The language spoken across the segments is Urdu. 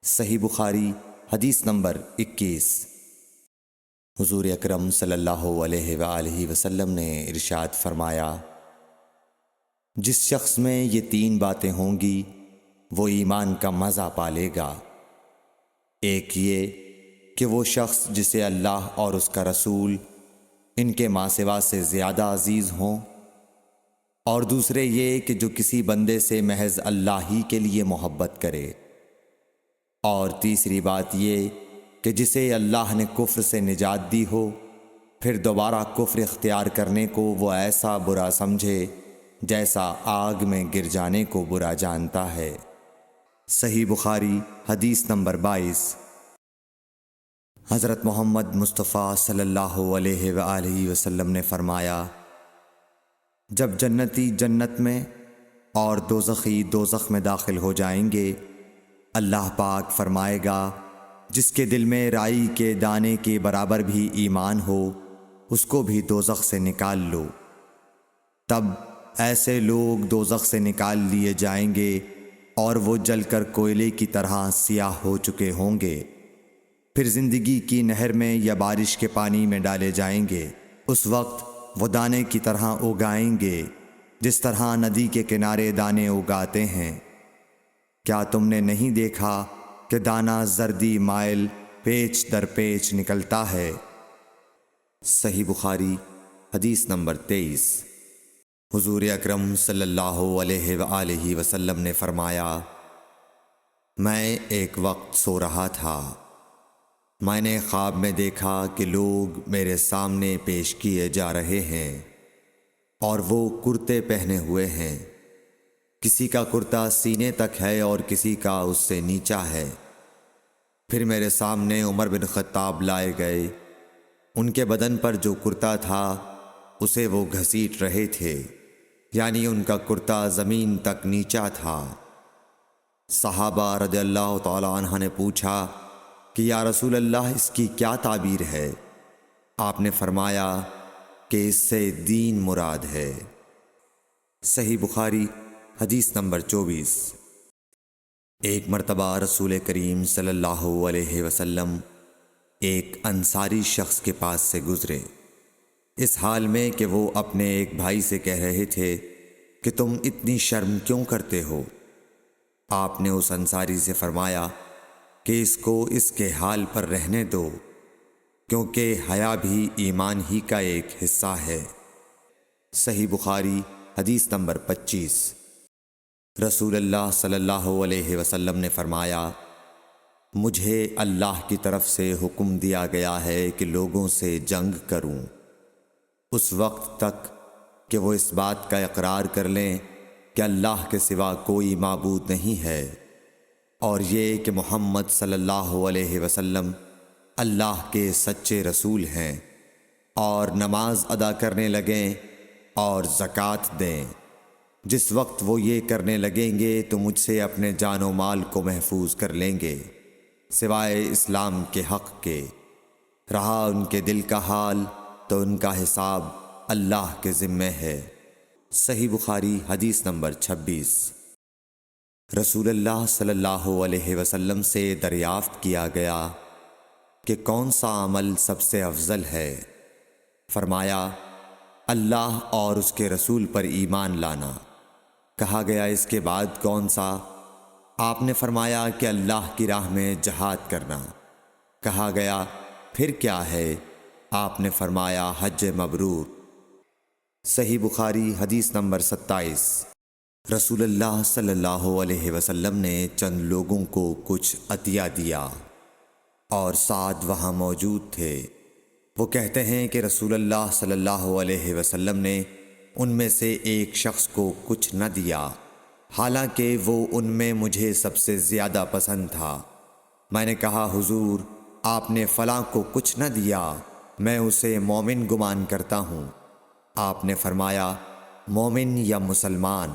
صحیح بخاری حدیث نمبر 21۔ حضور اکرم صلی اللہ علیہ وآلہ وسلم نے ارشاد فرمایا، جس شخص میں یہ 3 باتیں ہوں گی وہ ایمان کا مزہ پالے گا۔ ایک یہ کہ وہ شخص جسے اللہ اور اس کا رسول ان کے ماں سوا سے زیادہ عزیز ہوں، اور دوسرے یہ کہ جو کسی بندے سے محض اللہ ہی کے لیے محبت کرے، اور تیسری بات یہ کہ جسے اللہ نے کفر سے نجات دی ہو، پھر دوبارہ کفر اختیار کرنے کو وہ ایسا برا سمجھے جیسا آگ میں گر جانے کو برا جانتا ہے۔ صحیح بخاری حدیث نمبر 22۔ حضرت محمد مصطفیٰ صلی اللہ علیہ وآلہ وسلم نے فرمایا، جب جنتی جنت میں اور دوزخی دوزخ میں داخل ہو جائیں گے، اللہ پاک فرمائے گا، جس کے دل میں رائی کے دانے کے برابر بھی ایمان ہو اس کو بھی دوزخ سے نکال لو۔ تب ایسے لوگ دوزخ سے نکال لیے جائیں گے اور وہ جل کر کوئلے کی طرح سیاہ ہو چکے ہوں گے، پھر زندگی کی نہر میں یا بارش کے پانی میں ڈالے جائیں گے۔ اس وقت وہ دانے کی طرح اگائیں گے جس طرح ندی کے کنارے دانے اگاتے ہیں۔ کیا تم نے نہیں دیکھا کہ دانہ زردی مائل پیچ در پیچ نکلتا ہے؟ صحیح بخاری حدیث نمبر 23۔ حضور اکرم صلی اللہ علیہ وآلہ وسلم نے فرمایا، میں ایک وقت سو رہا تھا، میں نے خواب میں دیکھا کہ لوگ میرے سامنے پیش کیے جا رہے ہیں اور وہ کرتے پہنے ہوئے ہیں، کسی کا کرتا سینے تک ہے اور کسی کا اس سے نیچا ہے۔ پھر میرے سامنے عمر بن خطاب لائے گئے، ان کے بدن پر جو کرتا تھا اسے وہ گھسیٹ رہے تھے، یعنی ان کا کرتا زمین تک نیچا تھا۔ صحابہ رضی اللہ تعالی عنہ نے پوچھا کہ یا رسول اللہ اس کی کیا تعبیر ہے؟ آپ نے فرمایا کہ اس سے دین مراد ہے۔ صحیح بخاری حدیث نمبر 24۔ ایک مرتبہ رسول کریم صلی اللہ علیہ وسلم ایک انصاری شخص کے پاس سے گزرے، اس حال میں کہ وہ اپنے ایک بھائی سے کہہ رہے تھے کہ تم اتنی شرم کیوں کرتے ہو؟ آپ نے اس انصاری سے فرمایا کہ اس کو اس کے حال پر رہنے دو، کیونکہ حیا بھی ایمان ہی کا ایک حصہ ہے۔ صحیح بخاری حدیث نمبر 25۔ رسول اللہ صلی اللہ علیہ وسلم نے فرمایا، مجھے اللہ کی طرف سے حکم دیا گیا ہے کہ لوگوں سے جنگ کروں اس وقت تک کہ وہ اس بات کا اقرار کر لیں کہ اللہ کے سوا کوئی معبود نہیں ہے، اور یہ کہ محمد صلی اللہ علیہ وسلم اللہ کے سچے رسول ہیں، اور نماز ادا کرنے لگیں اور زکوٰۃ دیں۔ جس وقت وہ یہ کرنے لگیں گے تو مجھ سے اپنے جان و مال کو محفوظ کر لیں گے سوائے اسلام کے حق کے۔ رہا ان کے دل کا حال تو ان کا حساب اللہ کے ذمے ہے۔ صحیح بخاری حدیث نمبر 26۔ رسول اللہ صلی اللہ علیہ وسلم سے دریافت کیا گیا کہ کون سا عمل سب سے افضل ہے؟ فرمایا، اللہ اور اس کے رسول پر ایمان لانا۔ کہا گیا اس کے بعد کون سا؟ آپ نے فرمایا کہ اللہ کی راہ میں جہاد کرنا۔ کہا گیا پھر کیا ہے؟ آپ نے فرمایا حج مبرور۔ صحیح بخاری حدیث نمبر 27۔ رسول اللہ صلی اللہ علیہ وسلم نے چند لوگوں کو کچھ عطیہ دیا اور سعد وہاں موجود تھے۔ وہ کہتے ہیں کہ رسول اللہ صلی اللہ علیہ وسلم نے ان میں سے ایک شخص کو کچھ نہ دیا، حالانکہ وہ ان میں مجھے سب سے زیادہ پسند تھا۔ میں نے کہا حضور، آپ نے فلاں کو کچھ نہ دیا، میں اسے مومن گمان کرتا ہوں۔ آپ نے فرمایا مومن یا مسلمان؟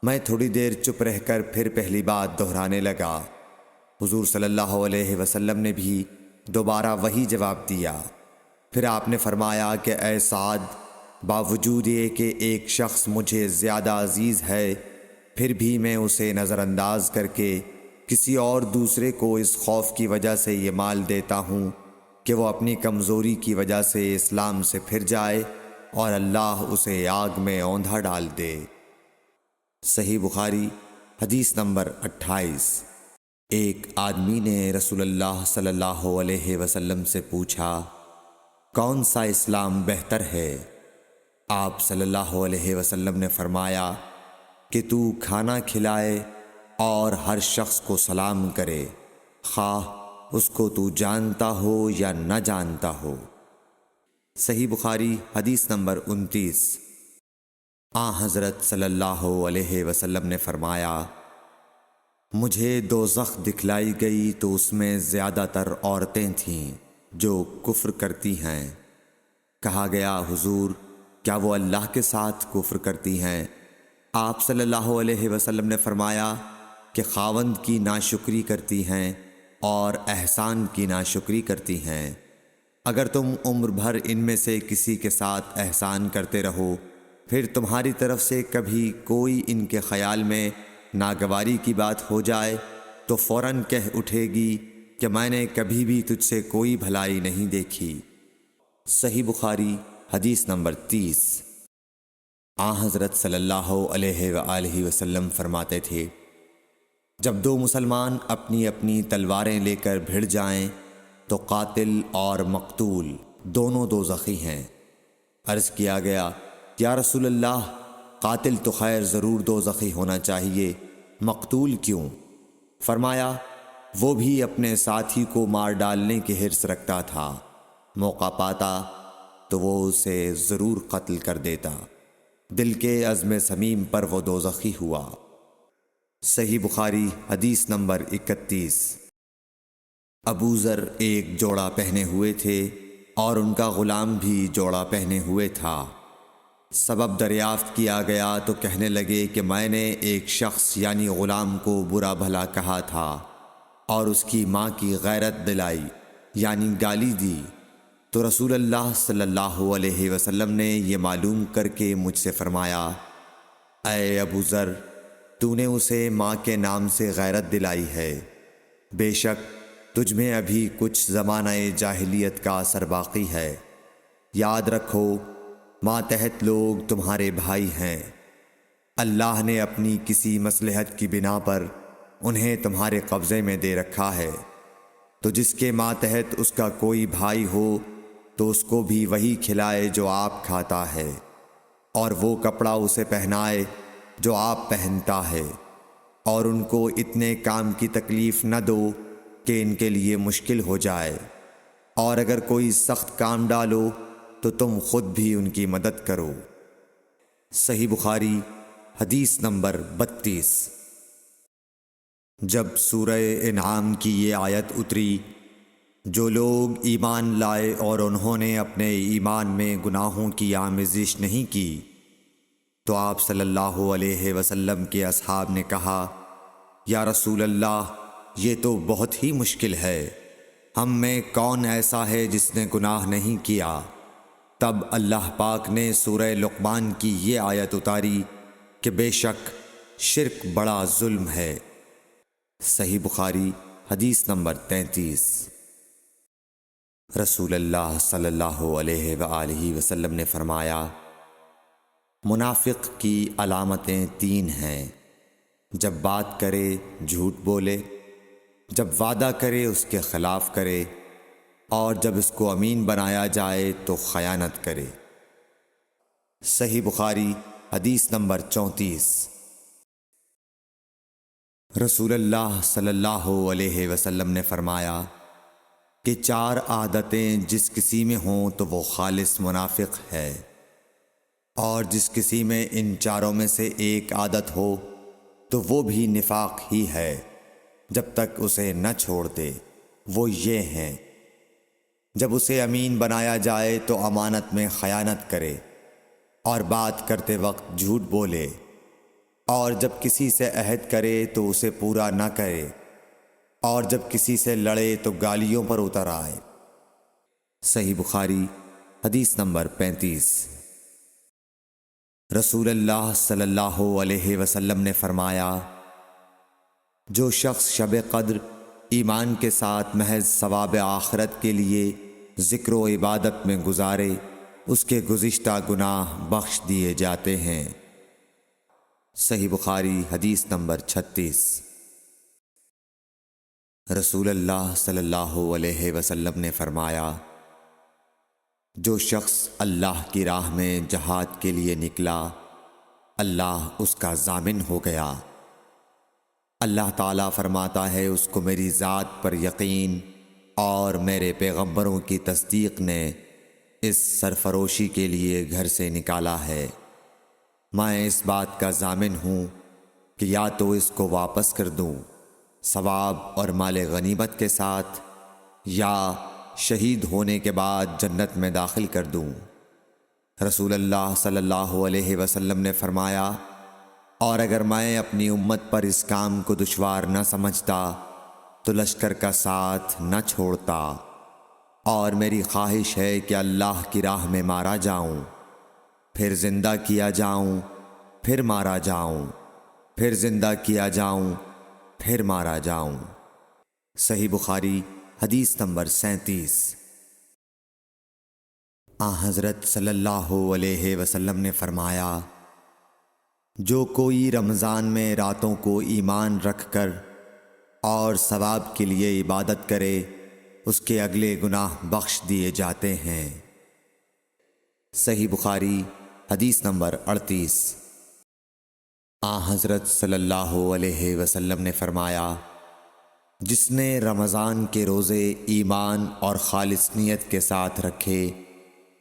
میں تھوڑی دیر چپ رہ کر پھر پہلی بات دہرانے لگا۔ حضور صلی اللہ علیہ وسلم نے بھی دوبارہ وہی جواب دیا۔ پھر آپ نے فرمایا کہ اے سعد، باوجود یہ کہ ایک شخص مجھے زیادہ عزیز ہے، پھر بھی میں اسے نظر انداز کر کے کسی اور دوسرے کو اس خوف کی وجہ سے یہ مال دیتا ہوں کہ وہ اپنی کمزوری کی وجہ سے اسلام سے پھر جائے اور اللہ اسے آگ میں اوندھا ڈال دے۔ صحیح بخاری حدیث نمبر 28۔ ایک آدمی نے رسول اللہ صلی اللہ علیہ وسلم سے پوچھا، کون سا اسلام بہتر ہے؟ آپ صلی اللہ علیہ وسلم نے فرمایا کہ تو کھانا کھلائے اور ہر شخص کو سلام کرے، خواہ اس کو تو جانتا ہو یا نہ جانتا ہو۔ صحیح بخاری حدیث نمبر 29۔ حضرت صلی اللہ علیہ وسلم نے فرمایا، مجھے دوزخ دکھلائی گئی تو اس میں زیادہ تر عورتیں تھیں جو کفر کرتی ہیں۔ کہا گیا، حضور کیا وہ اللہ کے ساتھ کفر کرتی ہیں؟ آپ صلی اللہ علیہ وسلم نے فرمایا کہ خاوند کی ناشکری کرتی ہیں اور احسان کی ناشکری کرتی ہیں۔ اگر تم عمر بھر ان میں سے کسی کے ساتھ احسان کرتے رہو، پھر تمہاری طرف سے کبھی کوئی ان کے خیال میں ناگواری کی بات ہو جائے تو فوراً کہہ اٹھے گی کہ میں نے کبھی بھی تجھ سے کوئی بھلائی نہیں دیکھی۔ صحیح بخاری حدیث نمبر 30۔ حضرت صلی اللہ علیہ وآلہ وسلم فرماتے تھے، جب دو مسلمان اپنی اپنی تلواریں لے کر بھڑ جائیں تو قاتل اور مقتول دونوں دوزخی ہیں۔ عرض کیا گیا، یا رسول اللہ، قاتل تو خیر ضرور دوزخی ہونا چاہیے، مقتول کیوں؟ فرمایا، وہ بھی اپنے ساتھی کو مار ڈالنے کی حرص رکھتا تھا، موقع پاتا تو وہ اسے ضرور قتل کر دیتا، دل کے عزم صمیم پر وہ دوزخی ہوا۔ صحیح بخاری حدیث نمبر 31۔ ابو ذر ایک جوڑا پہنے ہوئے تھے اور ان کا غلام بھی جوڑا پہنے ہوئے تھا۔ سبب دریافت کیا گیا تو کہنے لگے کہ میں نے ایک شخص یعنی غلام کو برا بھلا کہا تھا اور اس کی ماں کی غیرت دلائی یعنی گالی دی، تو رسول اللہ صلی اللہ علیہ وسلم نے یہ معلوم کر کے مجھ سے فرمایا، اے ابو ذر، تو نے اسے ماں کے نام سے غیرت دلائی ہے، بے شک تجھ میں ابھی کچھ زمانہ جاہلیت کا اثر باقی ہے۔ یاد رکھو، ماتحت لوگ تمہارے بھائی ہیں، اللہ نے اپنی کسی مصلحت کی بنا پر انہیں تمہارے قبضے میں دے رکھا ہے، تو جس کے ماتحت اس کا کوئی بھائی ہو تو اس کو بھی وہی کھلائے جو آپ کھاتا ہے، اور وہ کپڑا اسے پہنائے جو آپ پہنتا ہے، اور ان کو اتنے کام کی تکلیف نہ دو کہ ان کے لیے مشکل ہو جائے، اور اگر کوئی سخت کام ڈالو تو تم خود بھی ان کی مدد کرو۔ صحیح بخاری حدیث نمبر 32۔ جب سورہ انعام کی یہ آیت اتری، جو لوگ ایمان لائے اور انہوں نے اپنے ایمان میں گناہوں کی آمیزش نہیں کی، تو آپ صلی اللہ علیہ وسلم کے اصحاب نے کہا، یا رسول اللہ، یہ تو بہت ہی مشکل ہے، ہم میں کون ایسا ہے جس نے گناہ نہیں کیا؟ تب اللہ پاک نے سورہ لقمان کی یہ آیت اتاری کہ بے شک شرک بڑا ظلم ہے۔ صحیح بخاری حدیث نمبر 33۔ رسول اللہ صلی اللہ علیہ وآلہ وسلم نے فرمایا، منافق کی علامتیں 3 ہیں، جب بات کرے جھوٹ بولے، جب وعدہ کرے اس کے خلاف کرے، اور جب اس کو امین بنایا جائے تو خیانت کرے۔ صحیح بخاری حدیث نمبر 34۔ رسول اللہ صلی اللہ علیہ وسلم نے فرمایا کہ 4 عادتیں جس کسی میں ہوں تو وہ خالص منافق ہے، اور جس کسی میں ان 4 میں سے ایک عادت ہو تو وہ بھی نفاق ہی ہے جب تک اسے نہ چھوڑ دے۔ وہ یہ ہیں، جب اسے امین بنایا جائے تو امانت میں خیانت کرے اور بات کرتے وقت جھوٹ بولے، اور جب کسی سے عہد کرے تو اسے پورا نہ کرے، اور جب کسی سے لڑے تو گالیوں پر اتر آئے۔ صحیح بخاری حدیث نمبر 35۔ رسول اللہ صلی اللہ علیہ وسلم نے فرمایا، جو شخص شب قدر ایمان کے ساتھ محض ثواب آخرت کے لیے ذکر و عبادت میں گزارے، اس کے گزشتہ گناہ بخش دیے جاتے ہیں۔ صحیح بخاری حدیث نمبر 36۔ رسول اللہ صلی اللہ علیہ وسلم نے فرمایا، جو شخص اللہ کی راہ میں جہاد کے لیے نکلا، اللہ اس کا ضامن ہو گیا۔ اللہ تعالیٰ فرماتا ہے، اس کو میری ذات پر یقین اور میرے پیغمبروں کی تصدیق نے اس سرفروشی کے لیے گھر سے نکالا ہے۔ میں اس بات کا ضامن ہوں کہ یا تو اس کو واپس کر دوں ثواب اور مال غنیمت کے ساتھ، یا شہید ہونے کے بعد جنت میں داخل کر دوں۔ رسول اللہ صلی اللہ علیہ وسلم نے فرمایا، اور اگر میں اپنی امت پر اس کام کو دشوار نہ سمجھتا تو لشکر کا ساتھ نہ چھوڑتا، اور میری خواہش ہے کہ اللہ کی راہ میں مارا جاؤں، پھر زندہ کیا جاؤں، پھر مارا جاؤں، پھر زندہ کیا جاؤں، پھر مارا جاؤں۔ صحیح بخاری حدیث نمبر 37۔ حضرت صلی اللہ علیہ وسلم نے فرمایا، جو کوئی رمضان میں راتوں کو ایمان رکھ کر اور ثواب کے لیے عبادت کرے، اس کے اگلے گناہ بخش دیے جاتے ہیں۔ صحیح بخاری حدیث نمبر 38۔ حضرت صلی اللہ علیہ وسلم نے فرمایا، جس نے رمضان کے روزے ایمان اور خالص نیت کے ساتھ رکھے،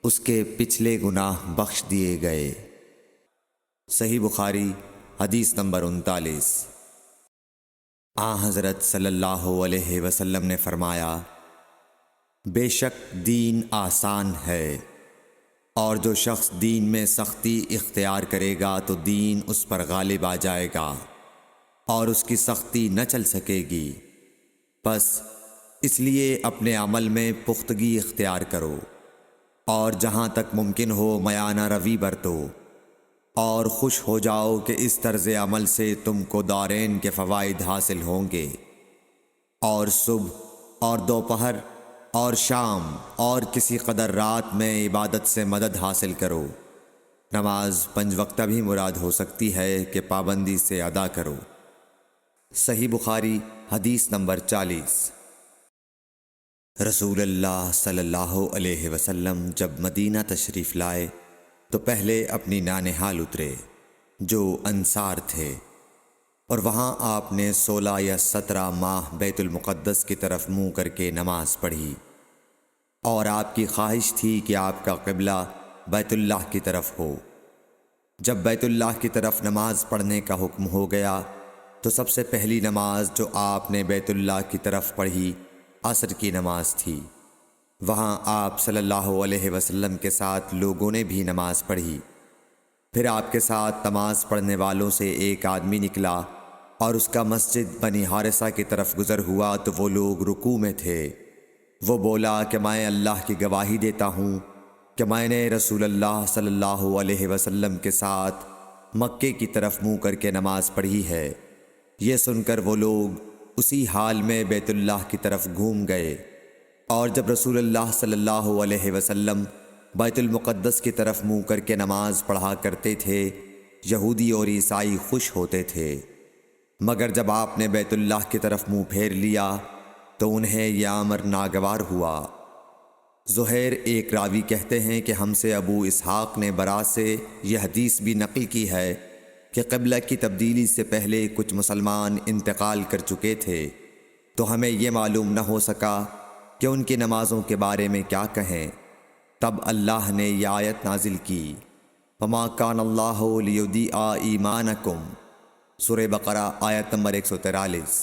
اس کے پچھلے گناہ بخش دیے گئے۔ صحیح بخاری حدیث نمبر 39۔ حضرت صلی اللہ علیہ وسلم نے فرمایا، بے شک دین آسان ہے، اور جو شخص دین میں سختی اختیار کرے گا تو دین اس پر غالب آ جائے گا اور اس کی سختی نہ چل سکے گی۔ بس اس لیے اپنے عمل میں پختگی اختیار کرو، اور جہاں تک ممکن ہو میانہ روی برتو، اور خوش ہو جاؤ کہ اس طرز عمل سے تم کو دارین کے فوائد حاصل ہوں گے، اور صبح اور دوپہر اور شام اور کسی قدر رات میں عبادت سے مدد حاصل کرو۔ نماز 5 وقتہ بھی مراد ہو سکتی ہے کہ پابندی سے ادا کرو۔ صحیح بخاری حدیث نمبر 40۔ رسول اللہ صلی اللہ علیہ وسلم جب مدینہ تشریف لائے تو پہلے اپنی نانہال اترے جو انصار تھے، اور وہاں آپ نے 16 یا 17 ماہ بیت المقدس کی طرف منہ کر کے نماز پڑھی، اور آپ کی خواہش تھی کہ آپ کا قبلہ بیت اللہ کی طرف ہو۔ جب بیت اللہ کی طرف نماز پڑھنے کا حکم ہو گیا تو سب سے پہلی نماز جو آپ نے بیت اللہ کی طرف پڑھی عصر کی نماز تھی۔ وہاں آپ صلی اللہ علیہ وسلم کے ساتھ لوگوں نے بھی نماز پڑھی۔ پھر آپ کے ساتھ نماز پڑھنے والوں سے ایک آدمی نکلا اور اس کا مسجد بنی حارثہ کی طرف گزر ہوا تو وہ لوگ رکوع میں تھے۔ وہ بولا کہ میں اللہ کی گواہی دیتا ہوں کہ میں نے رسول اللہ صلی اللہ علیہ وسلم کے ساتھ مکے کی طرف منہ کر کے نماز پڑھی ہے۔ یہ سن کر وہ لوگ اسی حال میں بیت اللہ کی طرف گھوم گئے، اور جب رسول اللہ صلی اللہ علیہ وسلم بیت المقدس کی طرف منہ کر کے نماز پڑھا کرتے تھے، یہودی اور عیسائی خوش ہوتے تھے، مگر جب آپ نے بیت اللہ کی طرف منہ پھیر لیا تو انہیں یہ امر ناگوار ہوا۔ زہیر ایک راوی کہتے ہیں کہ ہم سے ابو اسحاق نے برا سے یہ حدیث بھی نقل کی ہے کہ قبلہ کی تبدیلی سے پہلے کچھ مسلمان انتقال کر چکے تھے، تو ہمیں یہ معلوم نہ ہو سکا کہ ان کی نمازوں کے بارے میں کیا کہیں۔ تب اللہ نے یہ آیت نازل کی، وَمَا كَانَ اللَّهُ لِيُضِيعَ إِيمَانَكُمْ، سورہ بقرہ آیت نمبر 143۔